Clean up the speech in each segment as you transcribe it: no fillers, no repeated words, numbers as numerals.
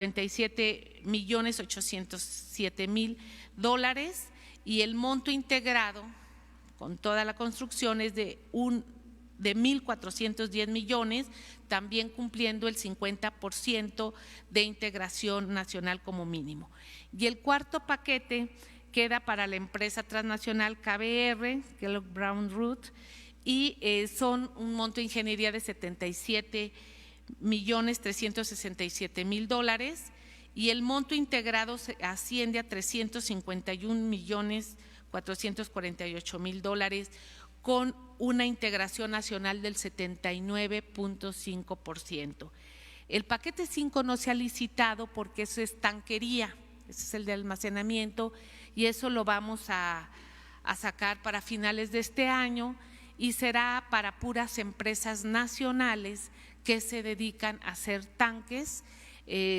$37.807.000 y el monto integrado con toda la construcción es de 1.410 millones, también cumpliendo el 50% de integración nacional como mínimo. Y el cuarto paquete queda para la empresa transnacional KBR, Kellogg Brown Root, y son un monto de ingeniería de $77.367.000 y el monto integrado asciende a $351.448.000 con una integración nacional del 79.5%. El paquete 5 no se ha licitado porque eso es tanquería, ese es el de almacenamiento y eso lo vamos a sacar para finales de este año y será para puras empresas nacionales que se dedican a hacer tanques.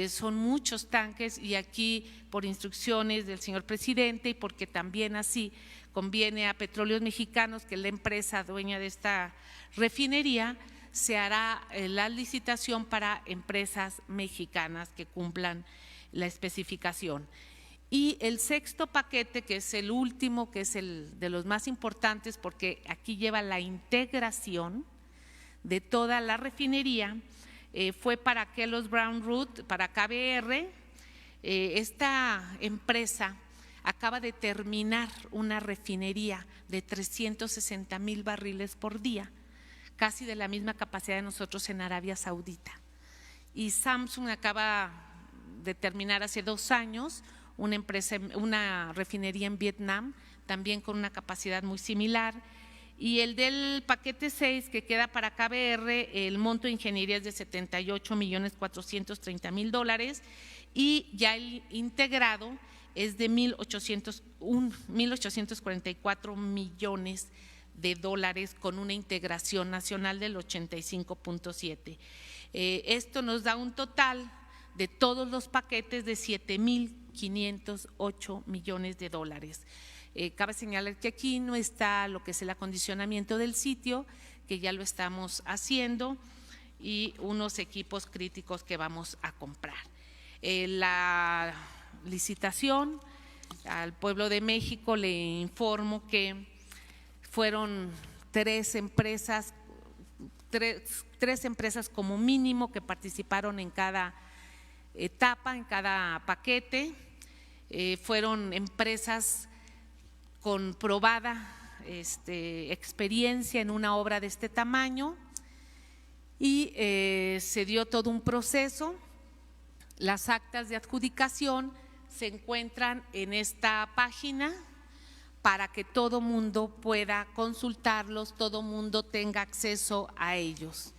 Son muchos tanques y aquí por instrucciones del señor presidente y porque también así conviene a Petróleos Mexicanos, que es la empresa dueña de esta refinería, se hará la licitación para empresas mexicanas que cumplan la especificación. Y el sexto paquete, que es el último, que es el de los más importantes porque aquí lleva la integración de toda la refinería, fue para Kellogg Brown Root, para KBR. Esta empresa acaba de terminar una refinería de 360,000 barriles por día, casi de la misma capacidad de nosotros en Arabia Saudita. Y Samsung acaba de terminar hace 2 años una refinería en Vietnam, también con una capacidad muy similar. Y el del paquete 6 que queda para KBR, el monto de ingeniería es de $78.430.000 y ya el integrado es de $1.844 millones con una integración nacional del 85.7%. Esto nos da un total de todos los paquetes de $7.508 millones. Cabe señalar que aquí no está lo que es el acondicionamiento del sitio, que ya lo estamos haciendo, y unos equipos críticos que vamos a comprar. La licitación al pueblo de México le informo que fueron tres empresas como mínimo que participaron en cada etapa, en cada paquete. Fueron empresas con probada experiencia en una obra de este tamaño y se dio todo un proceso. Las actas de adjudicación se encuentran en esta página para que todo mundo pueda consultarlos, todo mundo tenga acceso a ellos.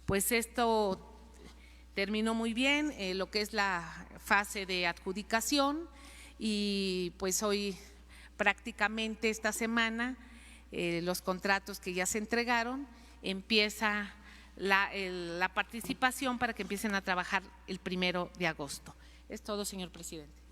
Pues esto terminó muy bien, lo que es la fase de adjudicación, y pues hoy prácticamente esta semana los contratos que ya se entregaron, empieza la participación para que empiecen a trabajar el 1 de agosto. Es todo, señor presidente.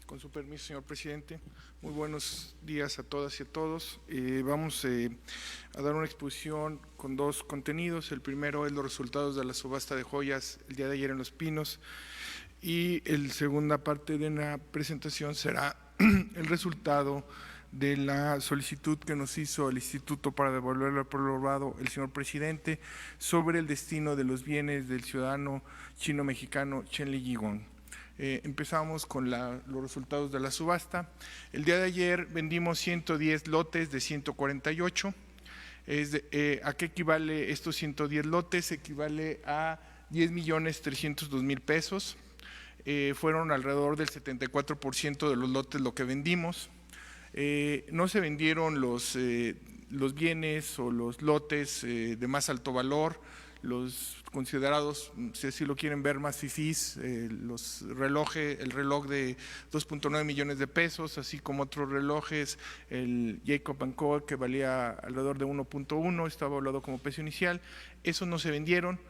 Con su permiso, señor presidente, muy buenos días a todas y a todos. Vamos a dar una exposición con 2 contenidos. El primero es los resultados de la subasta de joyas el día de ayer en Los Pinos, y la segunda parte de la presentación será el resultado de la solicitud que nos hizo el Instituto para devolverle al pueblo robado el señor presidente sobre el destino de los bienes del ciudadano chino-mexicano Chen Li-Yigong. Empezamos con los resultados de la subasta. El día de ayer vendimos 110 lotes de 148. ¿A qué equivale estos 110 lotes? Equivale a 10.302.000 pesos. Fueron alrededor del 74% de los lotes lo que vendimos. No se vendieron los bienes o los lotes de más alto valor, los considerados, si así lo quieren ver, más fifís, el reloj de 2.9 millones de pesos, así como otros relojes, el Jacob & Co., que valía alrededor de 1.1, estaba evaluado como precio inicial. Esos no se vendieron.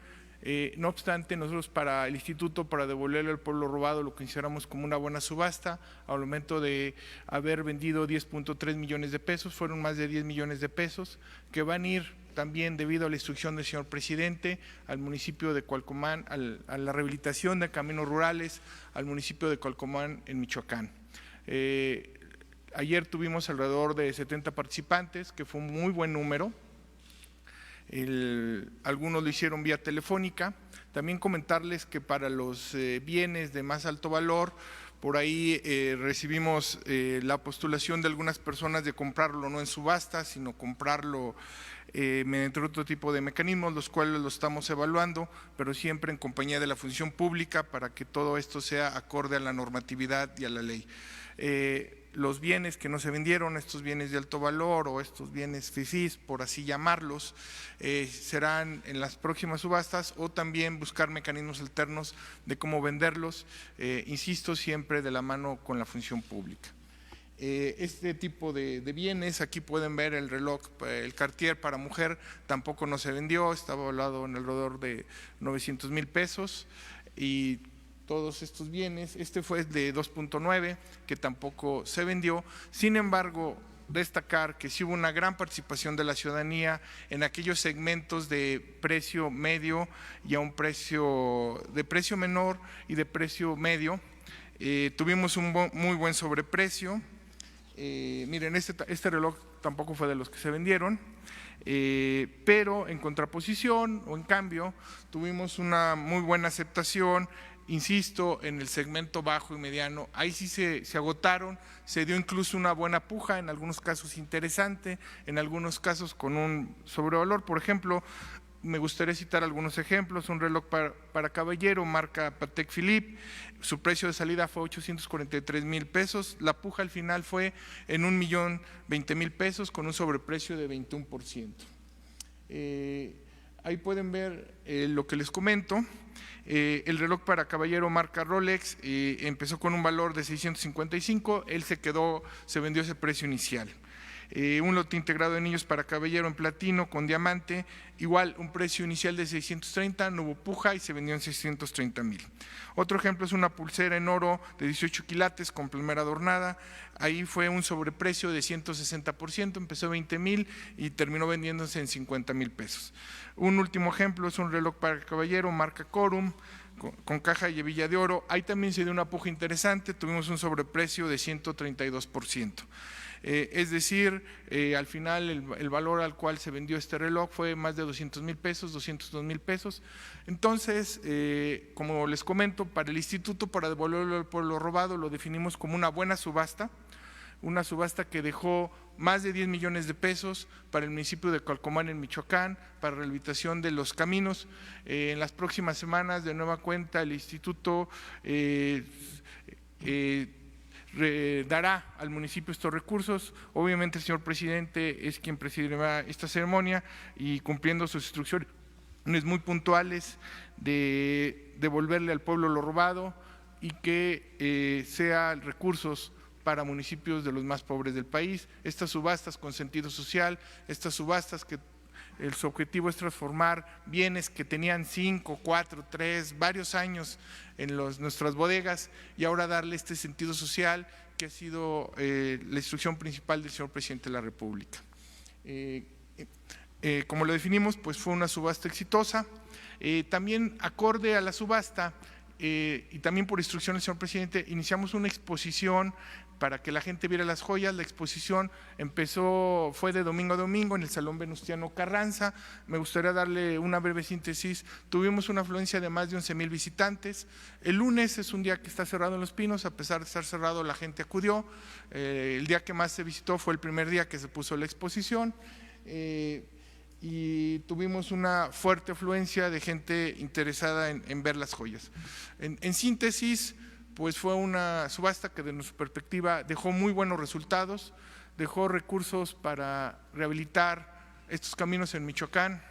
No obstante, nosotros para el instituto, para devolverle al pueblo robado, lo consideramos como una buena subasta. Al momento de haber vendido 10.3 millones de pesos, fueron más de 10 millones de pesos, que van a ir también, debido a la instrucción del señor presidente, al municipio de Cualcomán, a la rehabilitación de caminos rurales, al municipio de Cualcomán en Michoacán. Ayer tuvimos alrededor de 70 participantes, que fue un muy buen número. Algunos lo hicieron vía telefónica. También comentarles que para los bienes de más alto valor, por ahí recibimos la postulación de algunas personas de comprarlo no en subasta, sino comprarlo mediante otro tipo de mecanismos, los cuales lo estamos evaluando, pero siempre en compañía de la función pública para que todo esto sea acorde a la normatividad y a la ley. Los bienes que no se vendieron, estos bienes de alto valor o estos bienes fifís, por así llamarlos, serán en las próximas subastas, o también buscar mecanismos alternos de cómo venderlos, insisto, siempre de la mano con la función pública. Este tipo de bienes, aquí pueden ver el reloj, el Cartier para mujer, tampoco no se vendió, estaba valuado en alrededor de 900,000 pesos, y todos estos bienes, este fue de 2.9, que tampoco se vendió. Sin embargo, destacar que sí hubo una gran participación de la ciudadanía en aquellos segmentos de precio medio y a un precio de precio menor y de precio medio. Tuvimos un muy buen sobreprecio. Miren, este reloj tampoco fue de los que se vendieron, pero en contraposición o en cambio tuvimos una muy buena aceptación, insisto, en el segmento bajo y mediano. Ahí sí se agotaron, se dio incluso una buena puja, en algunos casos interesante, en algunos casos con un sobrevalor. Por ejemplo, me gustaría citar algunos ejemplos. Un reloj para caballero, marca Patek Philippe, su precio de salida fue 843,000 pesos, la puja al final fue en 1,020,000 pesos con un sobreprecio de 21%. Ahí pueden ver lo que les comento. El reloj para caballero marca Rolex empezó con un valor de 655, él se vendió ese precio inicial. Un lote integrado de anillos para caballero en platino con diamante, igual un precio inicial de 630, no hubo puja y se vendió en 630,000. Otro ejemplo es una pulsera en oro de 18 quilates con plumera adornada, ahí fue un sobreprecio de 160%, empezó 20,000 y terminó vendiéndose en 50,000 pesos. Un último ejemplo es un reloj para caballero marca Corum, con caja y hebilla de oro, ahí también se dio una puja interesante, tuvimos un sobreprecio de 132%. Es decir, al final el valor al cual se vendió este reloj fue más de 200,000 pesos, 202,000 pesos. Entonces, como les comento, para el instituto, para devolverlo al pueblo robado, lo definimos como una buena subasta que dejó más de 10 millones de pesos para el municipio de Cualcomán en Michoacán, para rehabilitación de los caminos. En las próximas semanas, de nueva cuenta, el instituto dará al municipio estos recursos. Obviamente el señor presidente es quien presidirá esta ceremonia y cumpliendo sus instrucciones muy puntuales de devolverle al pueblo lo robado y que sean recursos para municipios de los más pobres del país. Estas subastas con sentido social, estas subastas que su objetivo es transformar bienes que tenían 5, 4, 3, varios años en nuestras bodegas y ahora darle este sentido social que ha sido la instrucción principal del señor presidente de la República. Como lo definimos, pues fue una subasta exitosa. También acorde a la subasta y también por instrucción del señor presidente, iniciamos una exposición para que la gente viera las joyas. La exposición fue de domingo a domingo en el Salón Venustiano Carranza. Me gustaría darle una breve síntesis. Tuvimos una afluencia de más de 11,000 visitantes. El lunes es un día que está cerrado en Los Pinos, a pesar de estar cerrado la gente acudió. El día que más se visitó fue el primer día que se puso la exposición. Y tuvimos una fuerte afluencia de gente interesada en ver las joyas. En síntesis, pues fue una subasta que de nuestra perspectiva dejó muy buenos resultados, dejó recursos para rehabilitar estos caminos en Michoacán,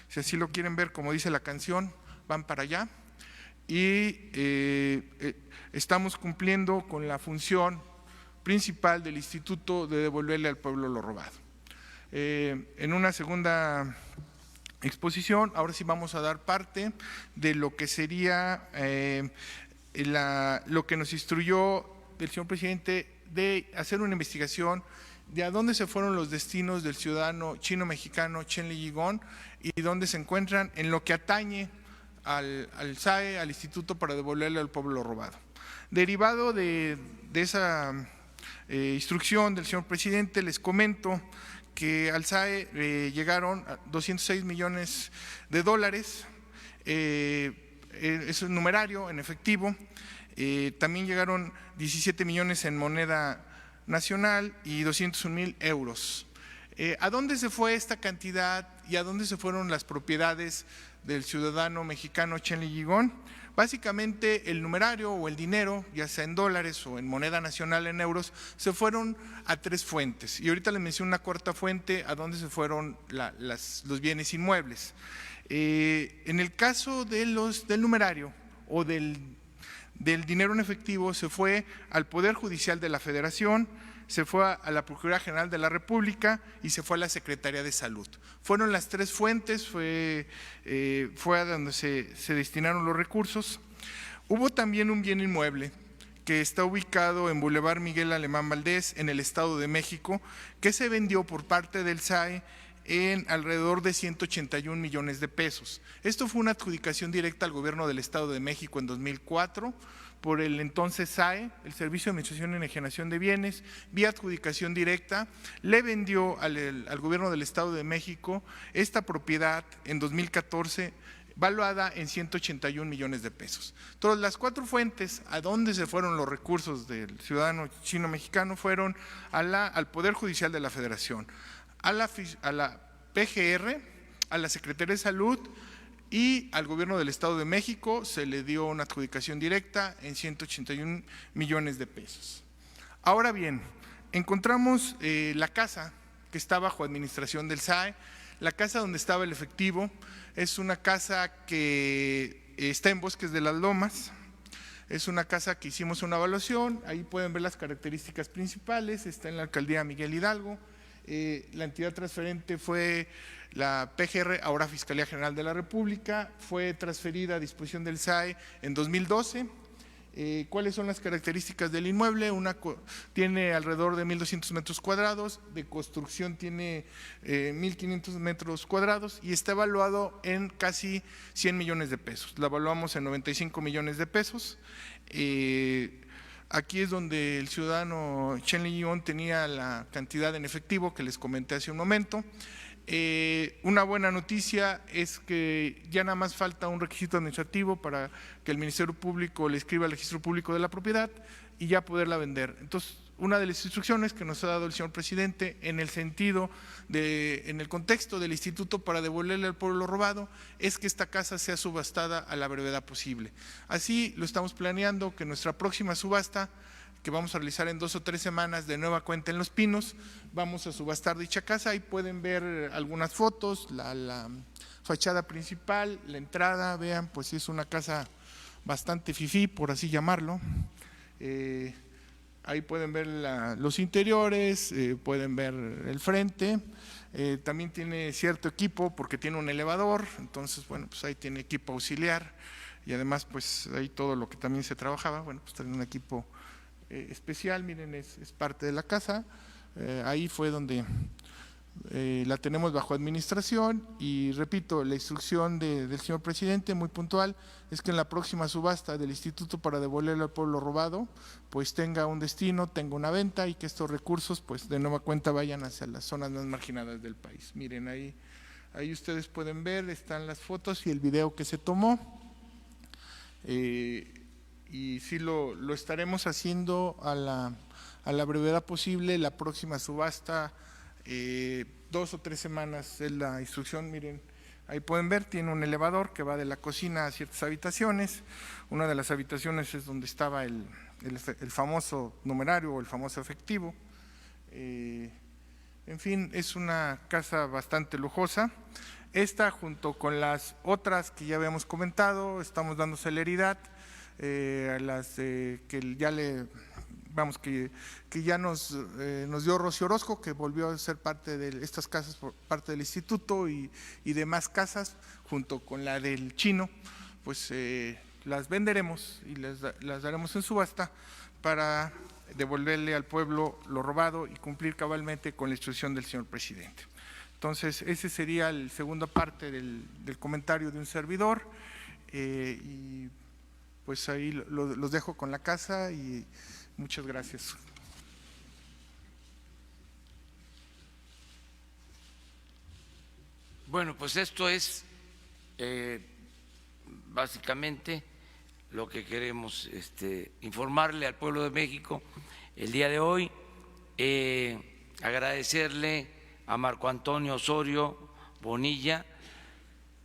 si así lo quieren ver, como dice la canción, van para allá, y estamos cumpliendo con la función principal del instituto de devolverle al pueblo lo robado. En una segunda exposición. Ahora sí vamos a dar parte de lo que sería lo que nos instruyó el señor presidente de hacer una investigación de a dónde se fueron los destinos del ciudadano chino-mexicano Chen Liyigón y dónde se encuentran en lo que atañe al SAE, al Instituto para devolverle al pueblo robado. Derivado de esa instrucción del señor presidente, les comento que al SAE llegaron 206 millones de dólares, es un numerario en efectivo, también llegaron 17 millones en moneda nacional y 201,000 euros. ¿A dónde se fue esta cantidad y a dónde se fueron las propiedades del ciudadano mexicano Chen Liyigón? Básicamente el numerario o el dinero, ya sea en dólares o en moneda nacional en euros, se fueron a 3 fuentes. Y ahorita les menciono una cuarta fuente a dónde se fueron los bienes inmuebles. En el caso de del numerario o del dinero en efectivo, se fue al Poder Judicial de la Federación, se fue a la Procuraduría General de la República y se fue a la Secretaría de Salud. Fueron las 3 fuentes, fue a donde se destinaron los recursos. Hubo también un bien inmueble que está ubicado en Boulevard Miguel Alemán Valdés, en el Estado de México, que se vendió por parte del SAE en alrededor de 181 millones de pesos. Esto fue una adjudicación directa al gobierno del Estado de México en 2004 por el entonces SAE, el Servicio de Administración y Enajenación de Bienes, vía adjudicación directa, le vendió al gobierno del Estado de México esta propiedad en 2014, valuada en 181 millones de pesos. Entonces, las 4 fuentes a donde se fueron los recursos del ciudadano chino-mexicano fueron al Poder Judicial de la Federación, a la PGR, a la Secretaría de Salud y al Gobierno del Estado de México. Se le dio una adjudicación directa en 181 millones de pesos. Ahora bien, encontramos la casa que está bajo administración del SAE, la casa donde estaba el efectivo. Es una casa que está en Bosques de las Lomas. Es una casa que hicimos una evaluación, ahí pueden ver las características principales, está en la alcaldía Miguel Hidalgo. La entidad transferente fue la PGR, ahora Fiscalía General de la República, fue transferida a disposición del SAE en 2012. ¿Cuáles son las características del inmueble? Tiene alrededor de 1,200 metros cuadrados, de construcción tiene 1,500 metros cuadrados y está evaluado en casi 100 millones de pesos. La evaluamos en 95 millones de pesos. Aquí es donde el ciudadano Chen Liyigón tenía la cantidad en efectivo que les comenté hace un momento. Una buena noticia es que ya nada más falta un requisito administrativo para que el Ministerio Público le escriba al registro público de la propiedad y ya poderla vender. Entonces, una de las instrucciones que nos ha dado el señor presidente en el sentido en el contexto del Instituto para devolverle al pueblo robado, es que esta casa sea subastada a la brevedad posible. Así lo estamos planeando, que nuestra próxima subasta, que vamos a realizar en 2 o 3 semanas de nueva cuenta en Los Pinos, vamos a subastar dicha casa. Ahí pueden ver algunas fotos, la fachada principal, la entrada, vean, pues es una casa bastante fifí, por así llamarlo. Ahí pueden ver los interiores, pueden ver el frente, también tiene cierto equipo porque tiene un elevador, entonces bueno, pues ahí tiene equipo auxiliar y además pues ahí todo lo que también se trabajaba, bueno, pues tiene un equipo especial, miren, es parte de la casa. Ahí fue donde la tenemos bajo administración y repito, la instrucción del señor presidente muy puntual es que en la próxima subasta del Instituto para devolverle al pueblo robado pues tenga un destino, tenga una venta y que estos recursos pues de nueva cuenta vayan hacia las zonas más marginadas del país. Miren, ahí ustedes pueden ver, están las fotos y el video que se tomó. Y sí lo estaremos haciendo a la brevedad posible. La próxima subasta, 2 o 3 semanas es la instrucción. Miren, ahí pueden ver, tiene un elevador que va de la cocina a ciertas habitaciones. Una de las habitaciones es donde estaba el famoso numerario o el famoso efectivo. En fin, es una casa bastante lujosa. Esta, junto con las otras que ya habíamos comentado, estamos dando celeridad a las que ya vamos, que ya nos dio Rocío Orozco, que volvió a ser parte de estas casas, por parte del instituto y demás casas, junto con la del Chino, pues las venderemos y las daremos en subasta para devolverle al pueblo lo robado y cumplir cabalmente con la instrucción del señor presidente. Entonces, ese sería la segunda parte del comentario de un servidor, y pues ahí los dejo con la casa y muchas gracias. Bueno, pues esto es básicamente lo que queremos informarle al pueblo de México el día de hoy. Agradecerle a Marco Antonio Osorio Bonilla,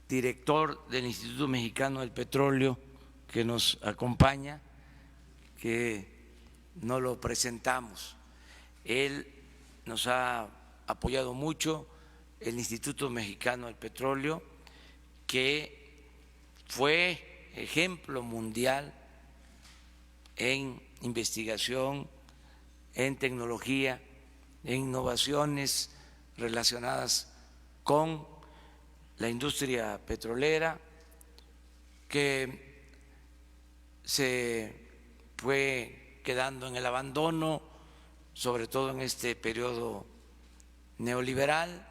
director del Instituto Mexicano del Petróleo, que nos acompaña, que no lo presentamos. Él nos ha apoyado mucho, el Instituto Mexicano del Petróleo, que fue ejemplo mundial en investigación, en tecnología, en innovaciones relacionadas con la industria petrolera, que se fue quedando en el abandono, sobre todo en este periodo neoliberal,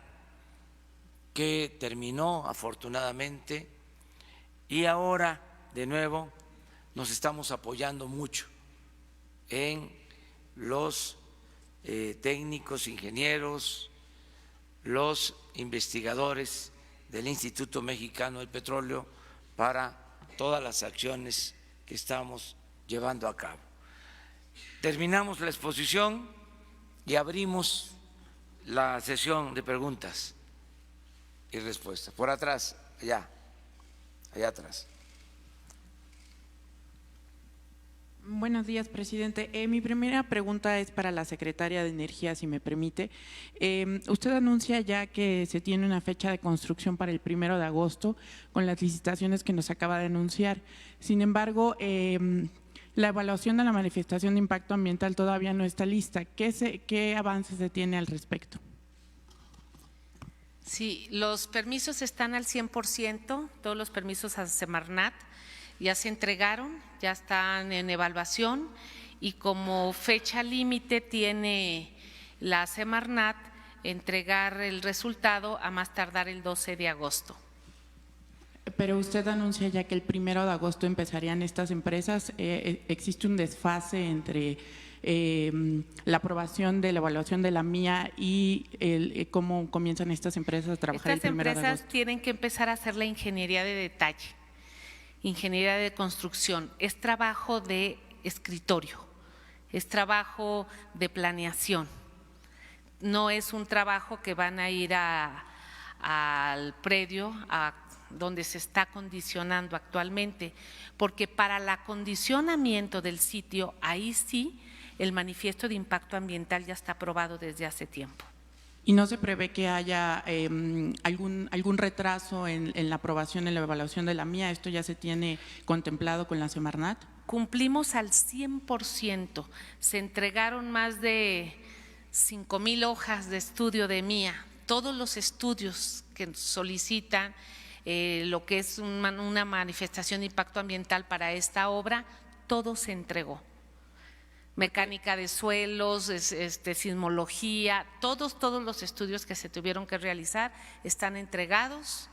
que terminó afortunadamente, y ahora de nuevo nos estamos apoyando mucho en los técnicos, ingenieros, los investigadores del Instituto Mexicano del Petróleo para todas las acciones que estamos llevando a cabo. Terminamos la exposición y abrimos la sesión de preguntas y respuestas. Por atrás, allá atrás. Buenos días, presidente. Mi primera pregunta es para la secretaria de Energía, si me permite. Usted anuncia ya que se tiene una fecha de construcción para el 1 de agosto con las licitaciones que nos acaba de anunciar. Sin embargo, la evaluación de la manifestación de impacto ambiental todavía no está lista. ¿Qué avances se tiene al respecto? Sí, los permisos están al 100%, todos los permisos a Semarnat ya se entregaron, ya están en evaluación y como fecha límite tiene la Semarnat entregar el resultado a más tardar el 12 de agosto. Pero usted anuncia ya que el 1 de agosto empezarían estas empresas. ¿Existe un desfase entre la aprobación de la evaluación de la mía y cómo comienzan estas empresas a trabajar el 1 de agosto? Estas empresas tienen que empezar a hacer la ingeniería de detalle, ingeniería de construcción. Es trabajo de escritorio, es trabajo de planeación. No es un trabajo que van a ir al predio donde se está acondicionando actualmente, porque para el acondicionamiento del sitio, ahí sí, el manifiesto de impacto ambiental ya está aprobado desde hace tiempo. ¿Y no se prevé que haya algún retraso en la aprobación, en la evaluación de la mía? ¿Esto ya se tiene contemplado con la Semarnat? Cumplimos al 100%, se entregaron más de 5,000 hojas de estudio de mía, todos los estudios que solicitan lo que es una manifestación de impacto ambiental para esta obra, todo se entregó. Mecánica de suelos, sismología, todos los estudios que se tuvieron que realizar están entregados.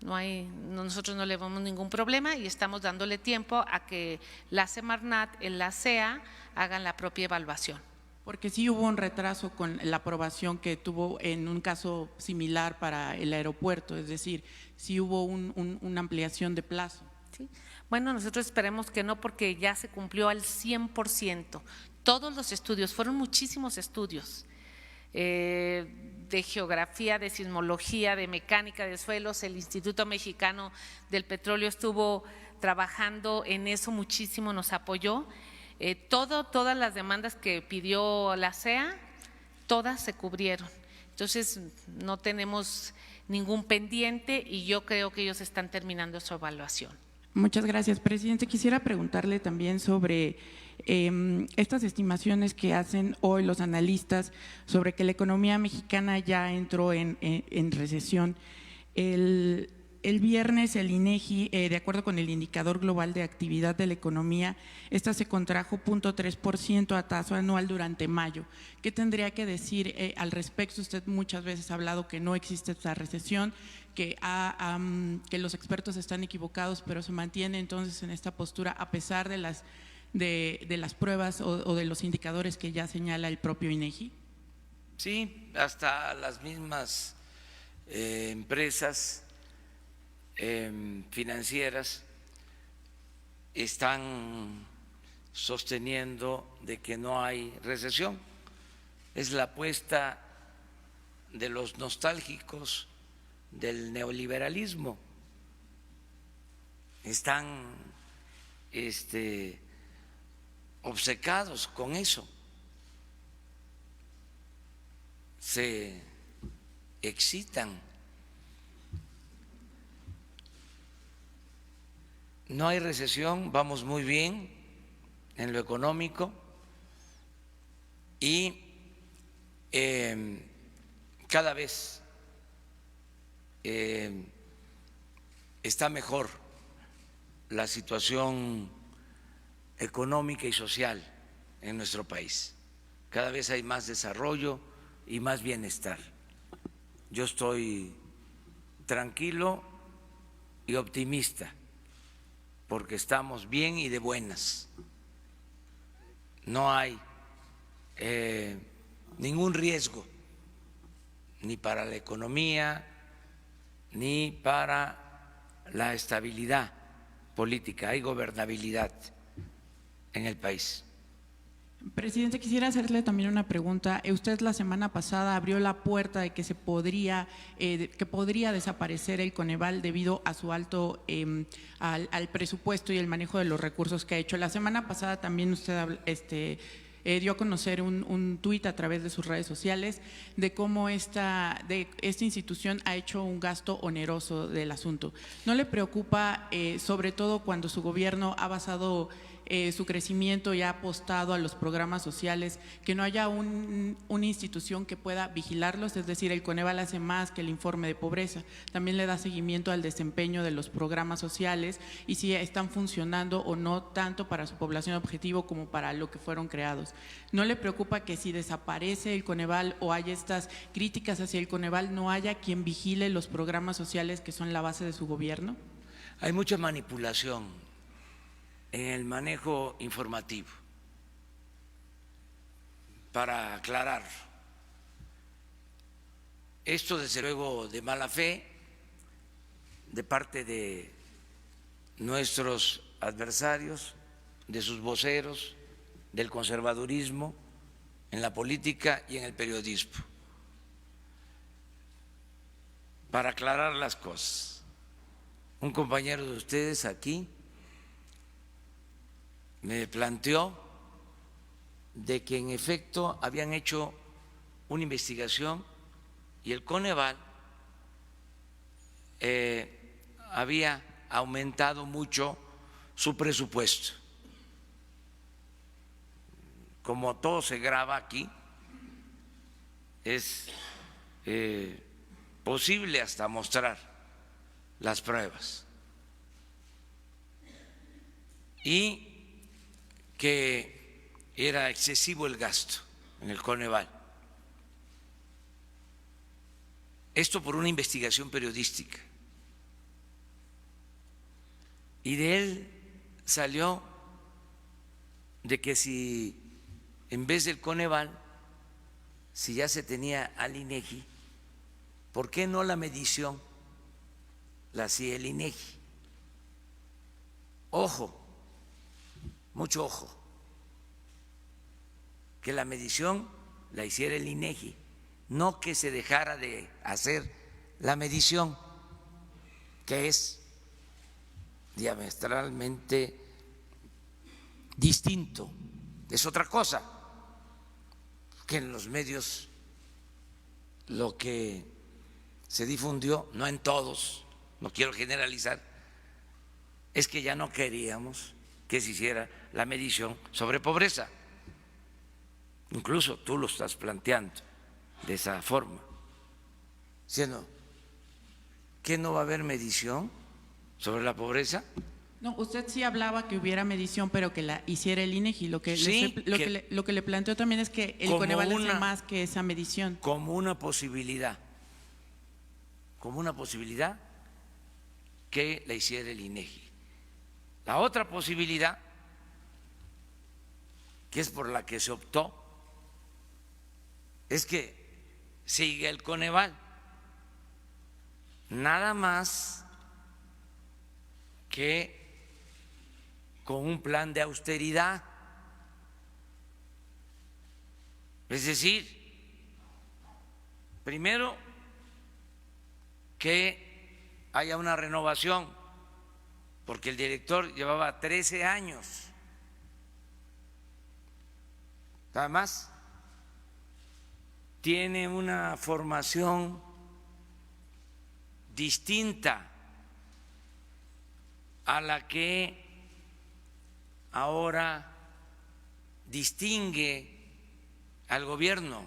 Nosotros no le vemos ningún problema y estamos dándole tiempo a que la Semarnat, la CEA, hagan la propia evaluación. Porque sí hubo un retraso con la aprobación que tuvo en un caso similar para el aeropuerto, es decir, sí hubo una ampliación de plazo. ¿Sí? Bueno, nosotros esperemos que no, porque ya se cumplió al 100%. Todos los estudios, fueron muchísimos estudios de geografía, de sismología, de mecánica de suelos. El Instituto Mexicano del Petróleo estuvo trabajando en eso muchísimo, nos apoyó. Todas las demandas que pidió la CEA, todas se cubrieron. Entonces, no tenemos ningún pendiente y yo creo que ellos están terminando su evaluación. Muchas gracias, presidente. Quisiera preguntarle también sobre estas estimaciones que hacen hoy los analistas sobre que la economía mexicana ya entró en recesión. El viernes el INEGI, de acuerdo con el indicador global de actividad de la economía, esta se contrajo 0.3% a tasa anual durante mayo. ¿Qué tendría que decir al respecto? Usted muchas veces ha hablado que no existe esta recesión, que los expertos están equivocados, pero se mantiene entonces en esta postura a pesar de las pruebas o de los indicadores que ya señala el propio INEGI. Sí, hasta las mismas empresas financieras están sosteniendo de que no hay recesión. Es la apuesta de los nostálgicos del neoliberalismo. Están obcecados con eso. Se excitan. No hay recesión, vamos muy bien en lo económico y cada vez está mejor la situación económica y social en nuestro país. Cada vez hay más desarrollo y más bienestar. Yo estoy tranquilo y optimista porque estamos bien y de buenas. No hay ningún riesgo ni para la economía ni para la estabilidad política. Hay gobernabilidad en el país. Presidente, quisiera hacerle también una pregunta. Usted la semana pasada abrió la puerta de que podría desaparecer el Coneval debido a su alto al presupuesto y el manejo de los recursos que ha hecho. La semana pasada también usted dio a conocer un tuit a través de sus redes sociales de cómo esta institución ha hecho un gasto oneroso del asunto. ¿No le preocupa, sobre todo cuando su gobierno ha basado su crecimiento y ha apostado a los programas sociales, que no haya una institución que pueda vigilarlos? Es decir, el Coneval hace más que el informe de pobreza, también le da seguimiento al desempeño de los programas sociales y si están funcionando o no, tanto para su población objetivo como para lo que fueron creados. ¿No le preocupa que si desaparece el Coneval o hay estas críticas hacia el Coneval, no haya quien vigile los programas sociales que son la base de su gobierno? Hay mucha manipulación en el manejo informativo. Para aclarar, esto desde luego de mala fe de parte de nuestros adversarios, de sus voceros, del conservadurismo en la política y en el periodismo. Para aclarar las cosas, un compañero de ustedes aquí me planteó de que en efecto habían hecho una investigación y el Coneval había aumentado mucho su presupuesto. Como todo se graba aquí, es posible hasta mostrar las pruebas. Y que era excesivo el gasto en el Coneval. Esto por una investigación periodística. Y de él salió de que si en vez del Coneval, si ya se tenía al INEGI, ¿por qué no la medición la hacía el INEGI? Ojo, mucho ojo, que la medición la hiciera el INEGI, no que se dejara de hacer la medición, que es diametralmente distinto, es otra cosa, que en los medios lo que se difundió, no en todos, no quiero generalizar, es que ya no queríamos que se hiciera la medición sobre pobreza. Incluso tú lo estás planteando de esa forma, diciendo que no va a haber medición sobre la pobreza. No, usted sí hablaba que hubiera medición, pero que la hiciera el INEGI. Lo que le planteo también es que el Coneval hace más que esa medición. Como una posibilidad que la hiciera el INEGI. La otra posibilidad, que es por la que se optó, es que siga el Coneval, nada más que con un plan de austeridad. Es decir, primero que haya una renovación, porque el director llevaba 13 años. Además, tiene una formación distinta a la que ahora distingue al gobierno.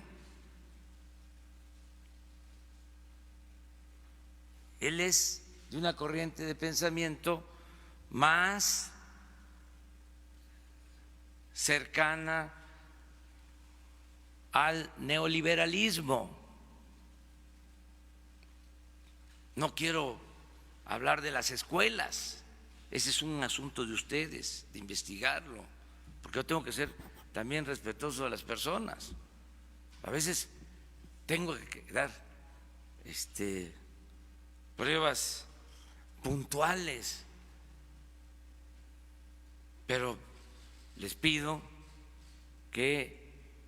Él es de una corriente de pensamiento más cercana al neoliberalismo. No quiero hablar de las escuelas, ese es un asunto de ustedes, de investigarlo, porque yo tengo que ser también respetuoso de las personas. A veces tengo que dar pruebas puntuales, pero les pido que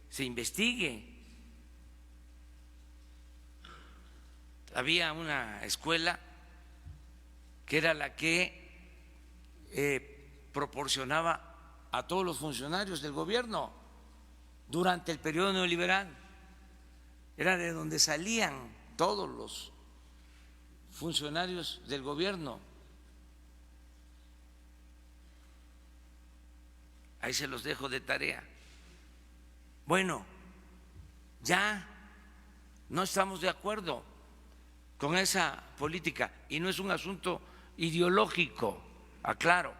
se investigue. Había una escuela que era la que proporcionaba a todos los funcionarios del gobierno durante el periodo neoliberal. Era de donde salían todos los funcionarios del gobierno. Ahí se los dejo de tarea. Bueno, ya no estamos de acuerdo con esa política y no es un asunto ideológico, aclaro.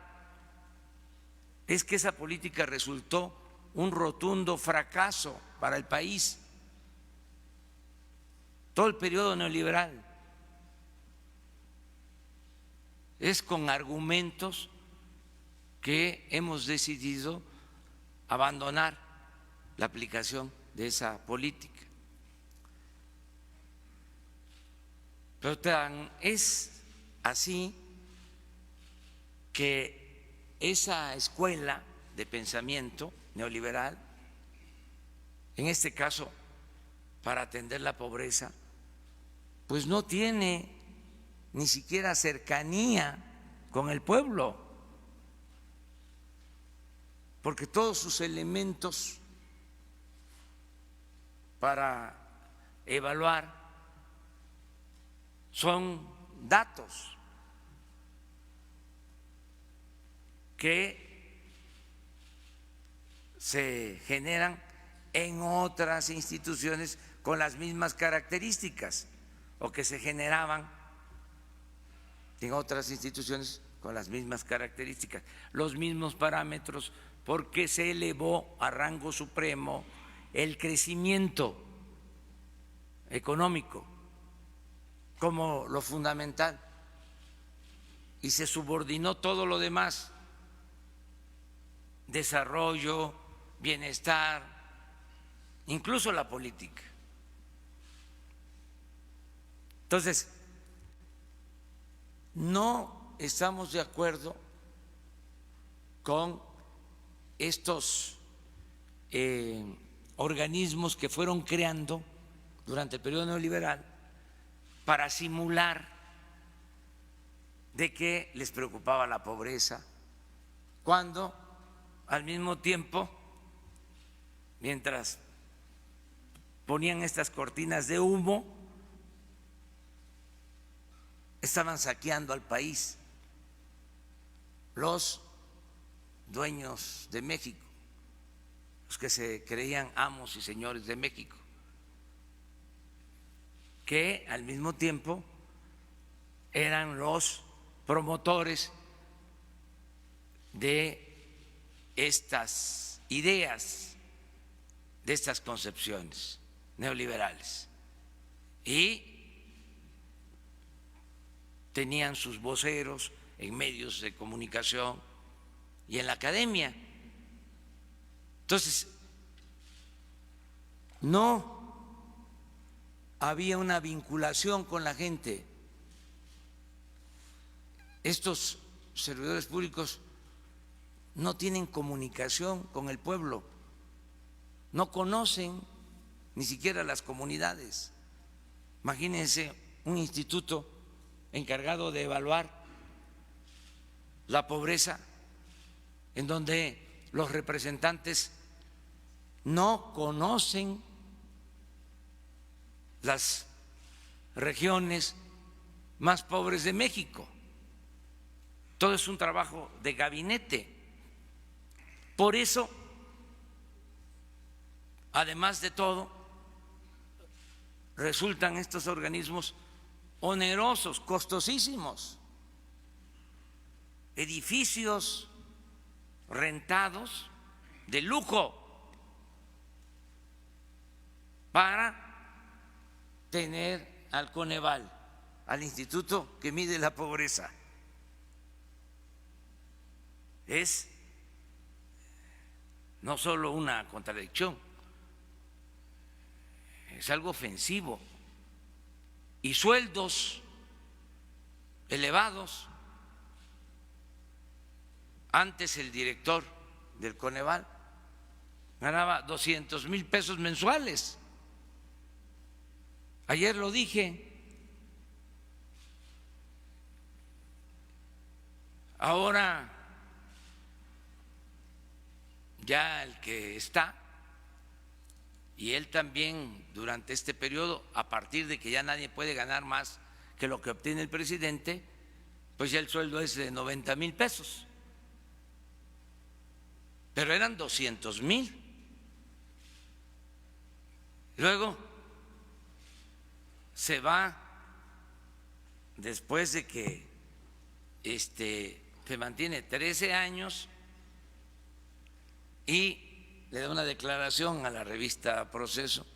Es que esa política resultó un rotundo fracaso para el país. Todo el periodo neoliberal es con argumentos que hemos decidido abandonar la aplicación de esa política. Pero tan es así que esa escuela de pensamiento neoliberal, en este caso para atender la pobreza, pues no tiene ni siquiera cercanía con el pueblo, porque todos sus elementos para evaluar son datos que se generan en otras instituciones con las mismas características o que se generaban en otras instituciones con las mismas características, los mismos parámetros, porque se elevó a rango supremo el crecimiento económico como lo fundamental y se subordinó todo lo demás, desarrollo, bienestar, incluso la política. Entonces, no estamos de acuerdo con estos organismos que fueron creando durante el periodo neoliberal para simular de que les preocupaba la pobreza, cuando al mismo tiempo, mientras ponían estas cortinas de humo, estaban saqueando al país. Los dueños de México, los que se creían amos y señores de México, que al mismo tiempo eran los promotores de estas ideas, de estas concepciones neoliberales, y tenían sus voceros en medios de comunicación y en la academia. Entonces, no había una vinculación con la gente. Estos servidores públicos no tienen comunicación con el pueblo, no conocen ni siquiera las comunidades. Imagínense un instituto encargado de evaluar la pobreza, en donde los representantes no conocen las regiones más pobres de México. Todo es un trabajo de gabinete. Por eso, además de todo, resultan estos organismos onerosos, costosísimos, edificios rentados de lujo para tener al Coneval, al instituto que mide la pobreza. Es no solo una contradicción, es algo ofensivo. Y sueldos elevados. Antes el director del Coneval ganaba 200,000 pesos mensuales. Ayer lo dije. Ahora ya el que está, y él también durante este periodo, a partir de que ya nadie puede ganar más que lo que obtiene el presidente, pues ya el sueldo es de 90,000 pesos. Pero eran 200,000. Luego se va, después de que se mantiene 13 años, y le da una declaración a la revista Proceso,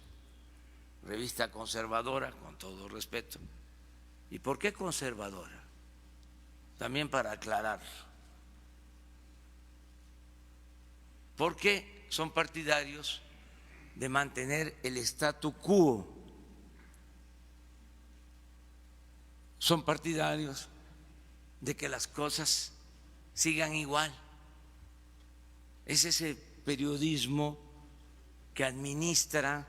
revista conservadora, con todo respeto. ¿Y por qué conservadora? También para aclarar. Porque son partidarios de mantener el statu quo. Son partidarios de que las cosas sigan igual. Es ese periodismo que administra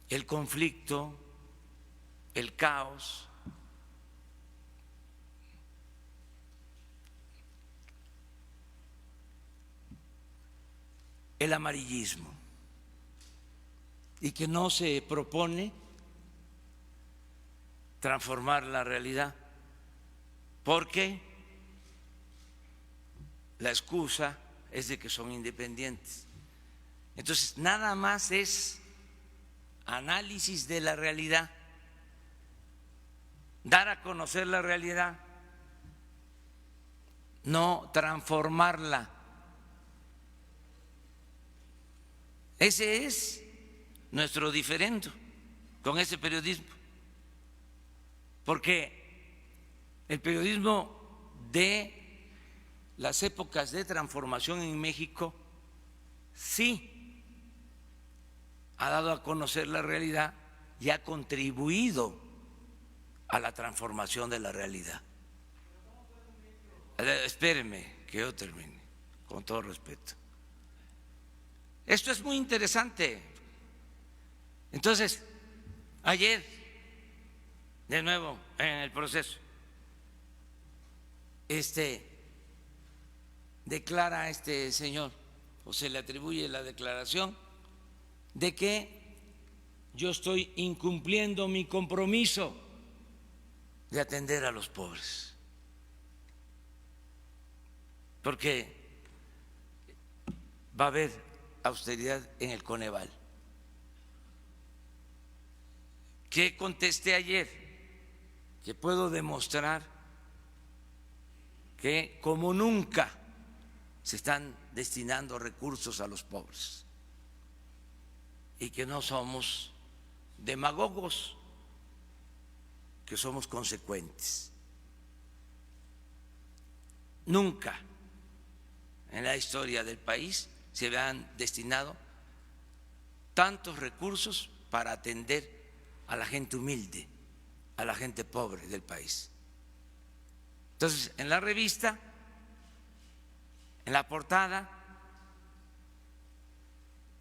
el conflicto, el caos, el amarillismo, y que no se propone transformar la realidad, porque la excusa es de que son independientes. Entonces, nada más es análisis de la realidad, dar a conocer la realidad, no transformarla. Ese es nuestro diferendo con ese periodismo, porque el periodismo de las épocas de transformación en México sí ha dado a conocer la realidad y ha contribuido a la transformación de la realidad. Espéreme que yo termine, con todo respeto. Esto es muy interesante. Entonces, ayer, de nuevo, en el Proceso, declara a este señor, o se le atribuye la declaración, de que yo estoy incumpliendo mi compromiso de atender a los pobres. porque va a haber austeridad en el Coneval. ¿Qué contesté ayer? Que puedo demostrar que como nunca se están destinando recursos a los pobres y que no somos demagogos, que somos consecuentes. Nunca en la historia del país se habían destinado tantos recursos para atender a la gente humilde, a la gente pobre del país. Entonces, en la revista, en la portada,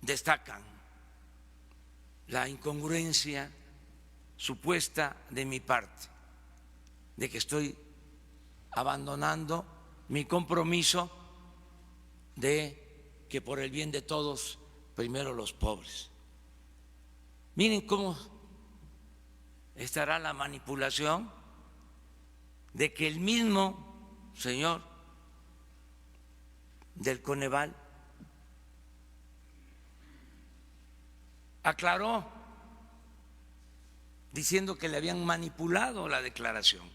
destacan la incongruencia supuesta de mi parte, de que estoy abandonando mi compromiso de que por el bien de todos, primero los pobres. Miren cómo estará la manipulación de que el mismo señor del Coneval aclaró diciendo que le habían manipulado la declaración.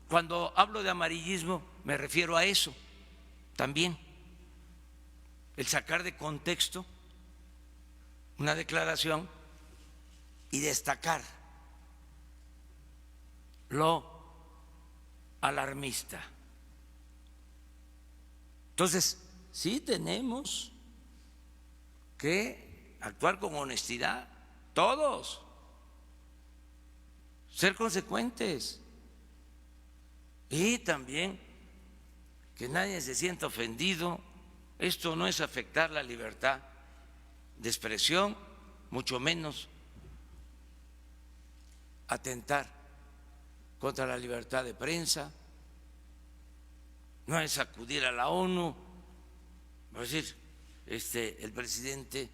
Cuando hablo de amarillismo me refiero a eso también, el sacar de contexto una declaración y destacar lo alarmista. Entonces, sí tenemos que actuar con honestidad, todos, ser consecuentes y también que nadie se sienta ofendido. Esto no es afectar la libertad de expresión, mucho menos atentar contra la libertad de prensa, no es acudir a la ONU, es decir, el presidente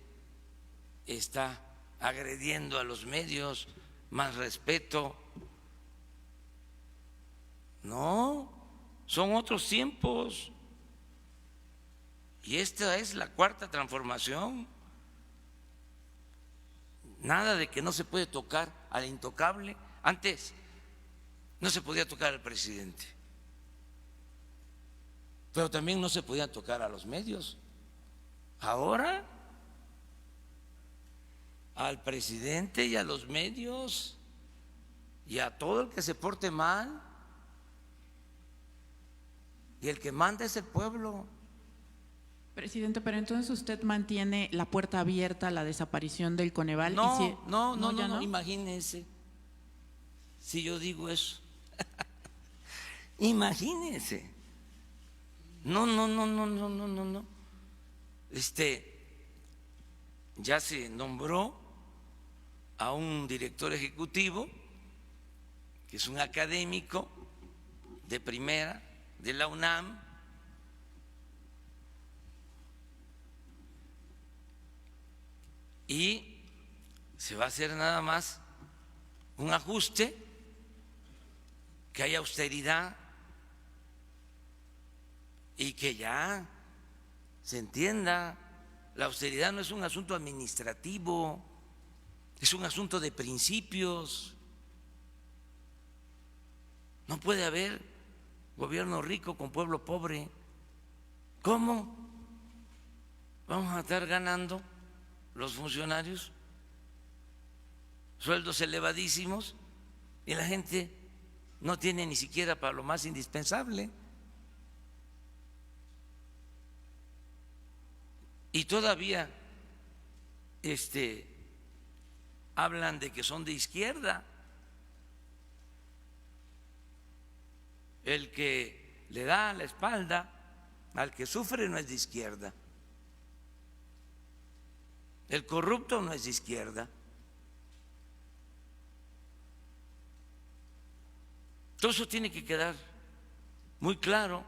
está agrediendo a los medios, más respeto. No, son otros tiempos. Y esta es la cuarta transformación. Nada de que no se puede tocar al intocable. Antes no se podía tocar al presidente, pero también no se podía tocar a los medios. Ahora, al presidente y a los medios y a todo el que se porte mal, y el que manda es el pueblo. Presidente, pero entonces usted mantiene la puerta abierta a la desaparición del Coneval. No, imagínense si yo digo eso. Imagínense. No. Ya se nombró a un director ejecutivo que es un académico de primera de la UNAM, y se va a hacer nada más un ajuste, que haya austeridad y que ya se entienda, la austeridad no es un asunto administrativo, es un asunto de principios. No puede haber gobierno rico con pueblo pobre. ¿Cómo vamos a estar ganando los funcionarios sueldos elevadísimos y la gente no tiene ni siquiera para lo más indispensable? Y todavía hablan de que son de izquierda. El que le da la espalda al que sufre no es de izquierda. El corrupto no es de izquierda. Todo eso tiene que quedar muy claro.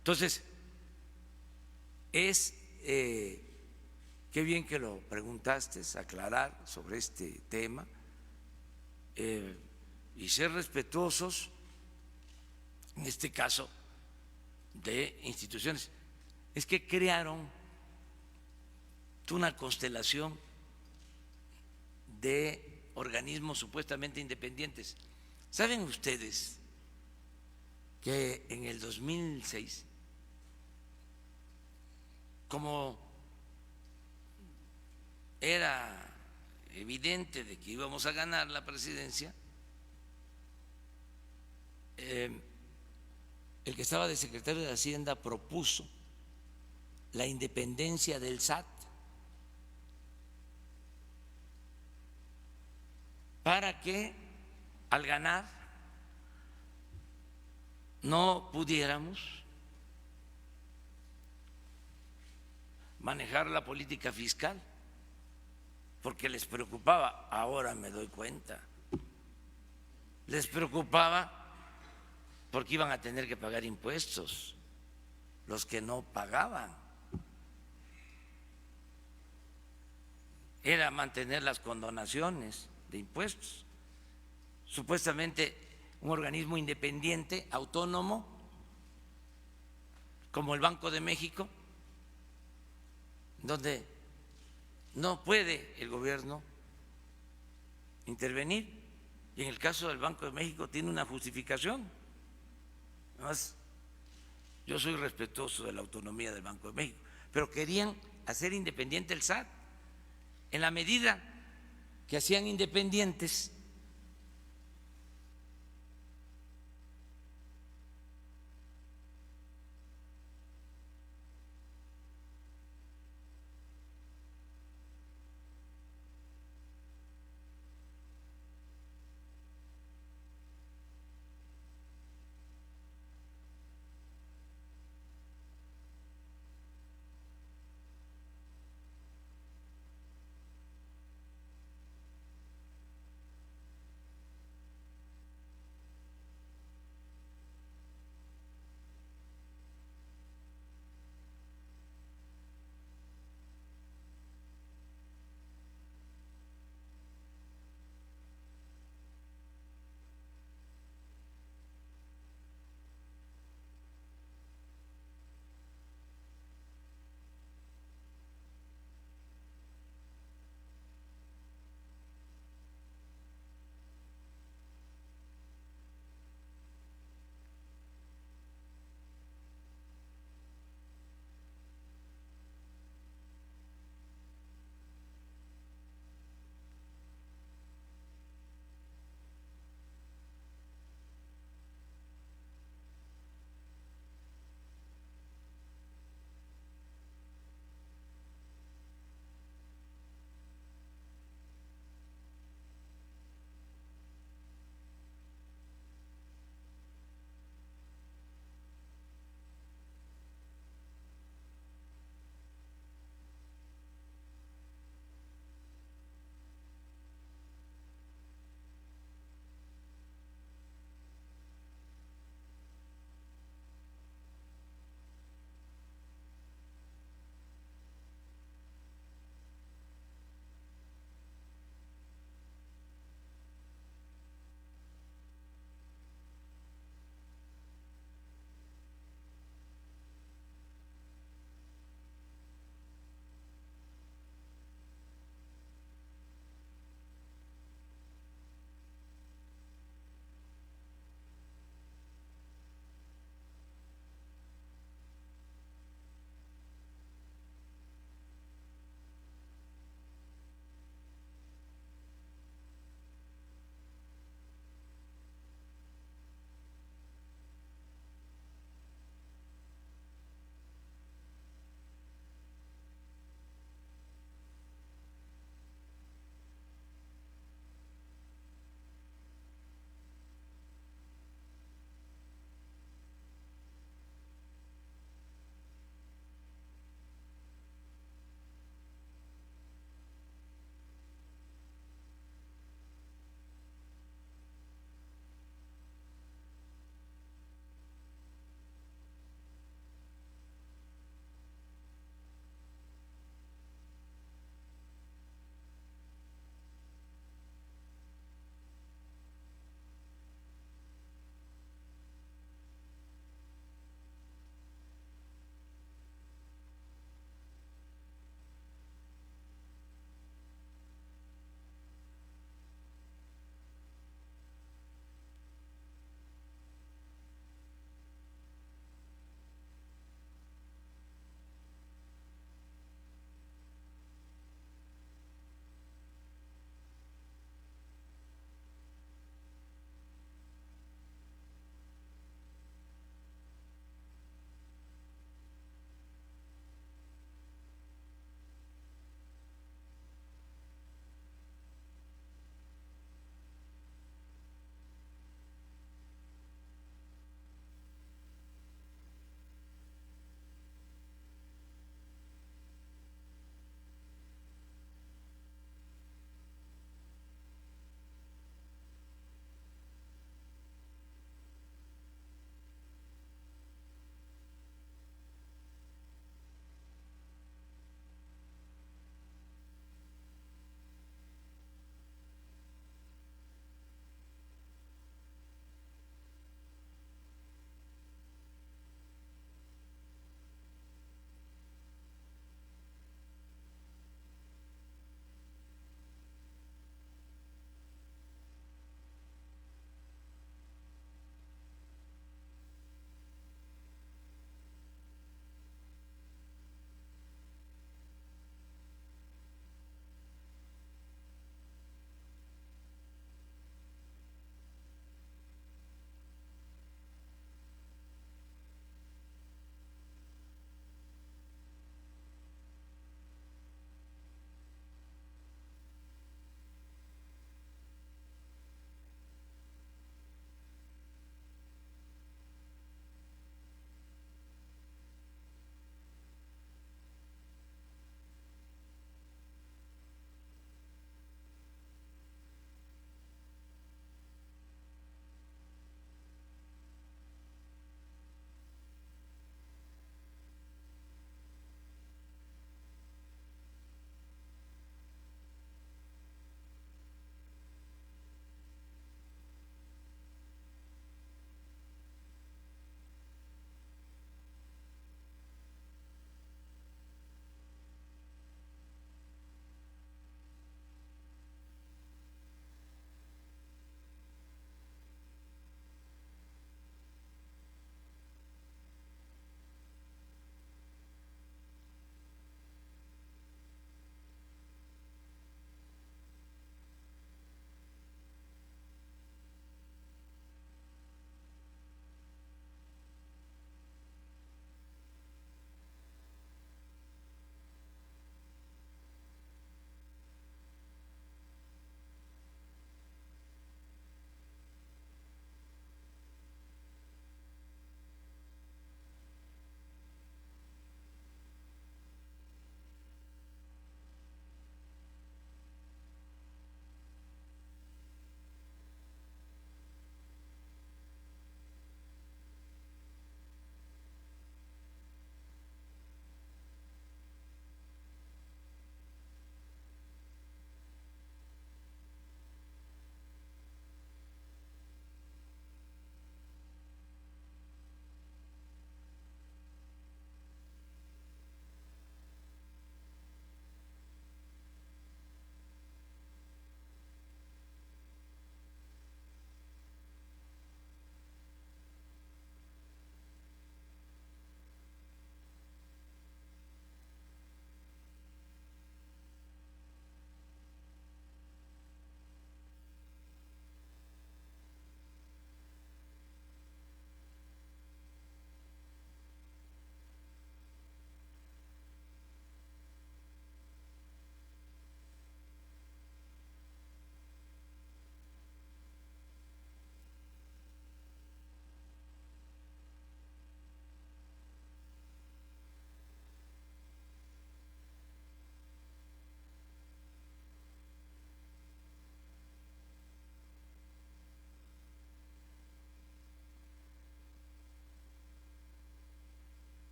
Entonces, qué bien que lo preguntaste, aclarar sobre este tema. y ser respetuosos, en este caso, de instituciones. Es que crearon una constelación de organismos supuestamente independientes. ¿Saben ustedes que en el 2006, como era evidente de que íbamos a ganar la presidencia, el que estaba de secretario de Hacienda propuso la independencia del SAT para que al ganar no pudiéramos manejar la política fiscal, porque les preocupaba, ahora me doy cuenta, les preocupaba porque iban a tener que pagar impuestos los que no pagaban. Era mantener las condonaciones de impuestos. Supuestamente un organismo independiente, autónomo, como el Banco de México, donde no puede el gobierno intervenir, y en el caso del Banco de México tiene una justificación. Además, yo soy respetuoso de la autonomía del Banco de México, pero querían hacer independiente el SAT. En la medida que hacían independientes